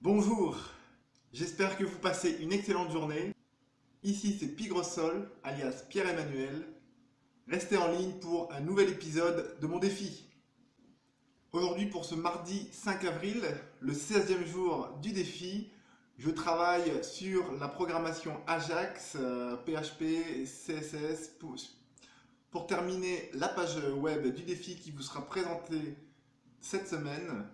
Bonjour, j'espère que vous passez une excellente journée. Ici c'est Pigrosol, alias Pierre-Emmanuel. Restez en ligne pour un nouvel épisode de mon défi. Aujourd'hui pour ce mardi 5 avril, le 16e jour du défi, je travaille sur la programmation Ajax, PHP, CSS pour terminer la page web du défi qui vous sera présentée cette semaine.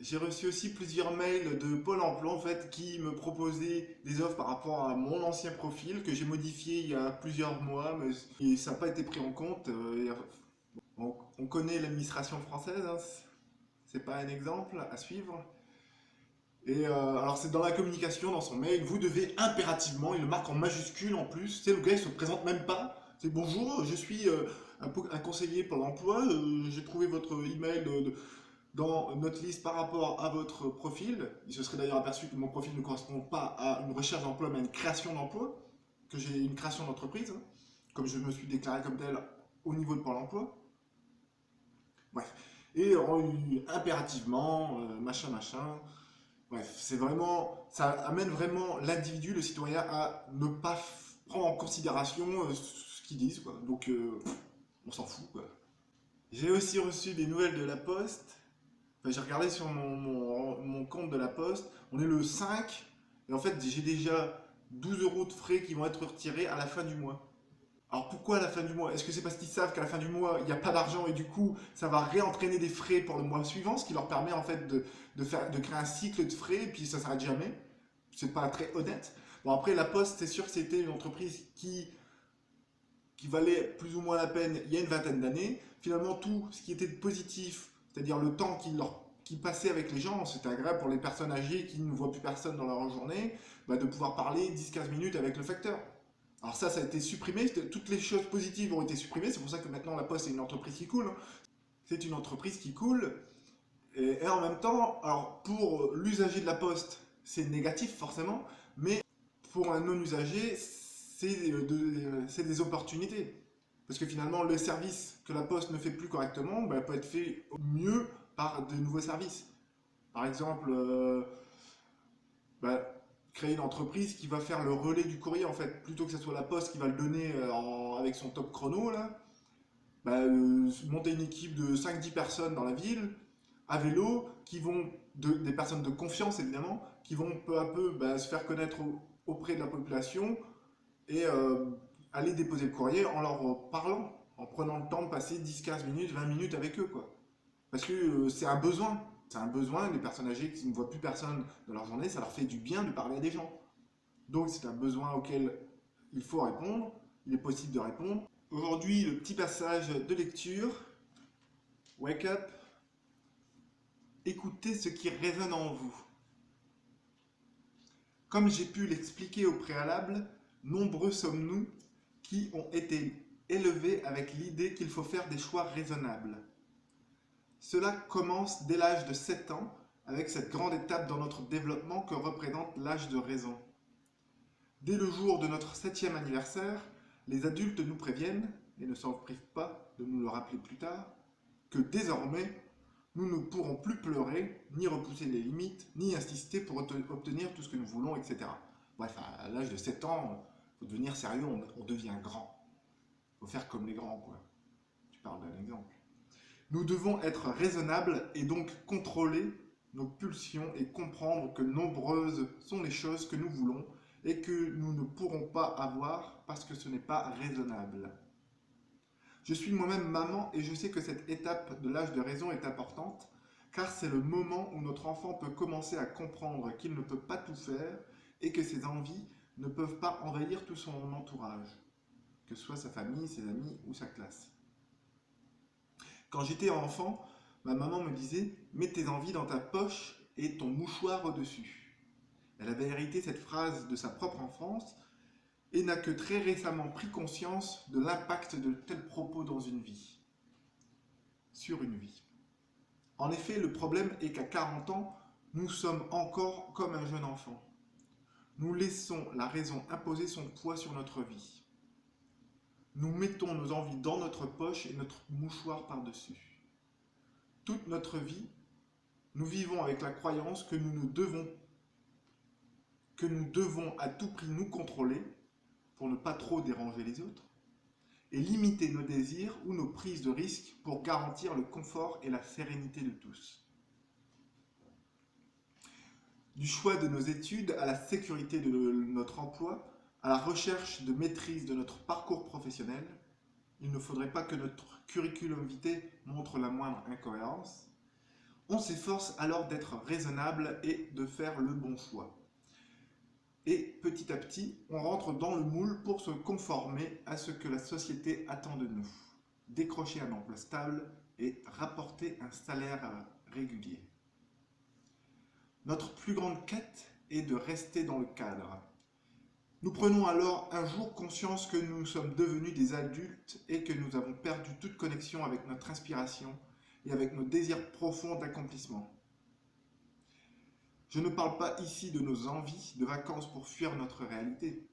J'ai reçu aussi plusieurs mails de Pôle emploi en fait, qui me proposaient des offres par rapport à mon ancien profil que j'ai modifié il y a plusieurs mois, mais ça n'a pas été pris en compte. On connaît l'administration française, hein, c'est pas un exemple à suivre. Alors c'est dans la communication, dans son mail, vous devez impérativement, il le marque en majuscule en plus, c'est le gars il se présente même pas. C'est bonjour, je suis un conseiller Pôle emploi, j'ai trouvé votre email dans notre liste par rapport à votre profil. Il se serait d'ailleurs aperçu que mon profil ne correspond pas à une recherche d'emploi, mais à une création d'emploi, que j'ai une création d'entreprise, hein, comme je me suis déclaré comme tel au niveau de Pôle emploi. Bref. Et impérativement, machin, machin. Bref, c'est vraiment, ça amène vraiment l'individu, le citoyen, à ne pas prendre en considération ce qu'ils disent, quoi. Donc, on s'en fout, quoi. J'ai aussi reçu des nouvelles de la Poste. Enfin, j'ai regardé sur mon compte de la Poste, on est le 5, et en fait j'ai déjà 12 euros de frais qui vont être retirés à la fin du mois. Alors pourquoi à la fin du mois? Est-ce que c'est parce qu'ils savent qu'à la fin du mois il n'y a pas d'argent et du coup ça va réentraîner des frais pour le mois suivant, ce qui leur permet en fait de créer un cycle de frais et puis ça s'arrête jamais? C'est pas très honnête. Bon après la Poste c'est sûr que c'était une entreprise qui valait plus ou moins la peine il y a une vingtaine d'années. Finalement, tout ce qui était positif, c'est-à-dire le temps qui passait avec les gens, c'était agréable pour les personnes âgées qui ne voient plus personne dans leur journée, bah, de pouvoir parler 10-15 minutes avec le facteur. Alors ça a été supprimé, toutes les choses positives ont été supprimées, c'est pour ça que maintenant la Poste est une entreprise qui coule. C'est une entreprise qui coule, et en même temps, alors pour l'usager de la Poste, c'est négatif forcément, mais pour un non-usager, c'est des opportunités. Parce que finalement, le service que la Poste ne fait plus correctement bah, peut être fait mieux par de nouveaux services. Par exemple, bah, créer une entreprise qui va faire le relais du courrier en fait, plutôt que ce soit la Poste qui va le donner avec son top chrono là, bah, monter une équipe de 5-10 personnes dans la ville, à vélo, des personnes de confiance évidemment, qui vont peu à peu bah, se faire connaître auprès de la population et aller déposer le courrier en leur parlant, en prenant le temps de passer 10-15 minutes, 20 minutes avec eux, quoi. Parce que c'est un besoin. C'est un besoin, les personnes âgées qui ne voient plus personne dans leur journée, ça leur fait du bien de parler à des gens. Donc c'est un besoin auquel il faut répondre, il est possible de répondre. Aujourd'hui, le petit passage de lecture, Wake up, écoutez ce qui résonne en vous. Comme j'ai pu l'expliquer au préalable, nombreux sommes-nous qui ont été élevés avec l'idée qu'il faut faire des choix raisonnables. Cela commence dès l'âge de 7 ans, avec cette grande étape dans notre développement que représente l'âge de raison. Dès le jour de notre 7e anniversaire, les adultes nous préviennent, et ne s'en privent pas de nous le rappeler plus tard, que désormais, nous ne pourrons plus pleurer, ni repousser les limites, ni insister pour obtenir tout ce que nous voulons, etc. Bref, à l'âge de 7 ans, il faut devenir sérieux, on devient grand. Il faut faire comme les grands, quoi. Tu parles d'un exemple. Nous devons être raisonnables et donc contrôler nos pulsions et comprendre que nombreuses sont les choses que nous voulons et que nous ne pourrons pas avoir parce que ce n'est pas raisonnable. Je suis moi-même maman et je sais que cette étape de l'âge de raison est importante car c'est le moment où notre enfant peut commencer à comprendre qu'il ne peut pas tout faire et que ses envies ne peuvent pas envahir tout son entourage, que ce soit sa famille, ses amis ou sa classe. Quand j'étais enfant, ma maman me disait « Mets tes envies dans ta poche et ton mouchoir au-dessus ». Elle avait hérité cette phrase de sa propre enfance et n'a que très récemment pris conscience de l'impact de tels propos dans une vie, sur une vie. En effet, le problème est qu'à 40 ans, nous sommes encore comme un jeune enfant. Nous laissons la raison imposer son poids sur notre vie. Nous mettons nos envies dans notre poche et notre mouchoir par-dessus. Toute notre vie, Nous vivons avec la croyance que nous devons à tout prix nous contrôler pour ne pas trop déranger les autres et limiter nos désirs ou nos prises de risques pour garantir le confort et la sérénité de tous. Du choix de nos études à la sécurité de notre emploi, à la recherche de maîtrise de notre parcours professionnel, il ne faudrait pas que notre curriculum vitae montre la moindre incohérence. On s'efforce alors d'être raisonnable et de faire le bon choix. Et petit à petit, on rentre dans le moule pour se conformer à ce que la société attend de nous. Décrocher un emploi stable et rapporter un salaire régulier. Notre plus grande quête est de rester dans le cadre. Nous prenons alors un jour conscience que nous sommes devenus des adultes et que nous avons perdu toute connexion avec notre inspiration et avec nos désirs profonds d'accomplissement. Je ne parle pas ici de nos envies de vacances pour fuir notre réalité,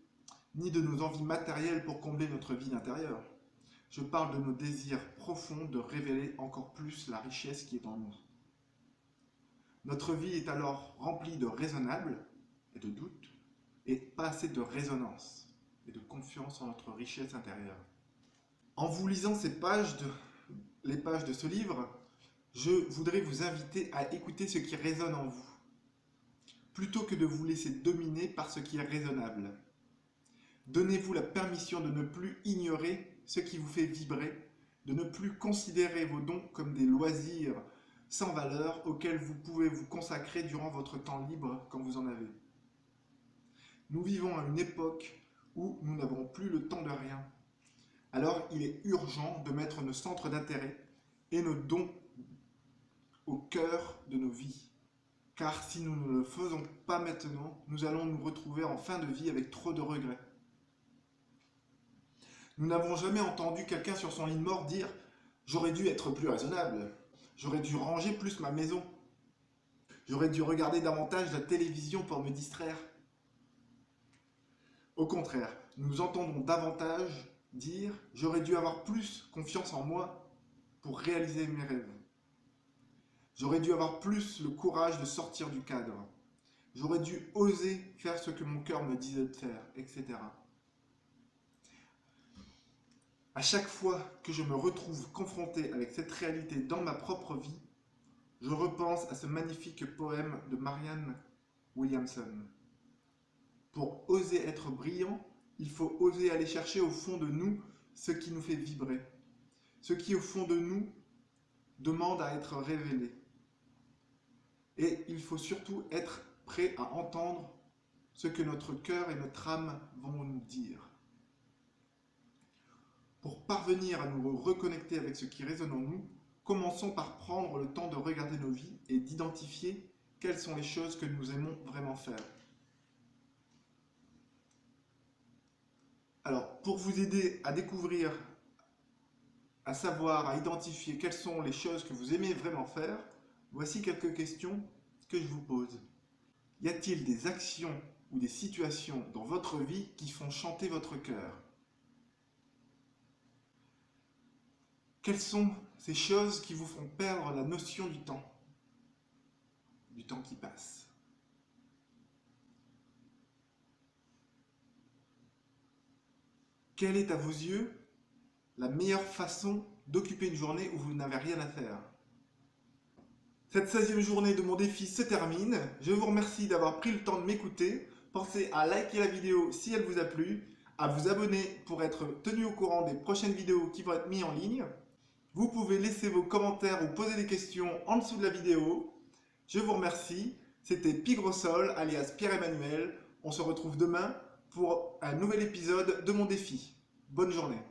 ni de nos envies matérielles pour combler notre vie intérieure. Je parle de nos désirs profonds de révéler encore plus la richesse qui est en nous. Notre vie est alors remplie de raisonnables et de doutes, et pas assez de résonance et de confiance en notre richesse intérieure. En vous lisant les pages de ce livre, je voudrais vous inviter à écouter ce qui résonne en vous, plutôt que de vous laisser dominer par ce qui est raisonnable. Donnez-vous la permission de ne plus ignorer ce qui vous fait vibrer, de ne plus considérer vos dons comme des loisirs sans valeur auxquels vous pouvez vous consacrer durant votre temps libre quand vous en avez. Nous vivons à une époque où nous n'avons plus le temps de rien. Alors il est urgent de mettre nos centres d'intérêt et nos dons au cœur de nos vies. Car si nous ne le faisons pas maintenant, nous allons nous retrouver en fin de vie avec trop de regrets. Nous n'avons jamais entendu quelqu'un sur son lit de mort dire « J'aurais dû être plus raisonnable, j'aurais dû ranger plus ma maison, j'aurais dû regarder davantage la télévision pour me distraire ». Au contraire, nous entendons davantage dire « J'aurais dû avoir plus confiance en moi pour réaliser mes rêves. J'aurais dû avoir plus le courage de sortir du cadre. J'aurais dû oser faire ce que mon cœur me disait de faire, etc. » À chaque fois que je me retrouve confronté avec cette réalité dans ma propre vie, je repense à ce magnifique poème de Marianne Williamson. Pour oser être brillant, il faut oser aller chercher au fond de nous ce qui nous fait vibrer, ce qui au fond de nous demande à être révélé. Et il faut surtout être prêt à entendre ce que notre cœur et notre âme vont nous dire. Pour parvenir à nous reconnecter avec ce qui résonne en nous, commençons par prendre le temps de regarder nos vies et d'identifier quelles sont les choses que nous aimons vraiment faire. Alors, pour vous aider à découvrir, à savoir, à identifier quelles sont les choses que vous aimez vraiment faire, voici quelques questions que je vous pose. Y a-t-il des actions ou des situations dans votre vie qui font chanter votre cœur ? Quelles sont ces choses qui vous font perdre la notion du temps qui passe? Quelle est à vos yeux la meilleure façon d'occuper une journée où vous n'avez rien à faire? Cette 16e journée de mon défi se termine. Je vous remercie d'avoir pris le temps de m'écouter. Pensez à liker la vidéo si elle vous a plu, à vous abonner pour être tenu au courant des prochaines vidéos qui vont être mises en ligne. Vous pouvez laisser vos commentaires ou poser des questions en dessous de la vidéo. Je vous remercie. C'était Pigrosol, alias Pierre-Emmanuel. On se retrouve demain pour un nouvel épisode de mon défi. Bonne journée.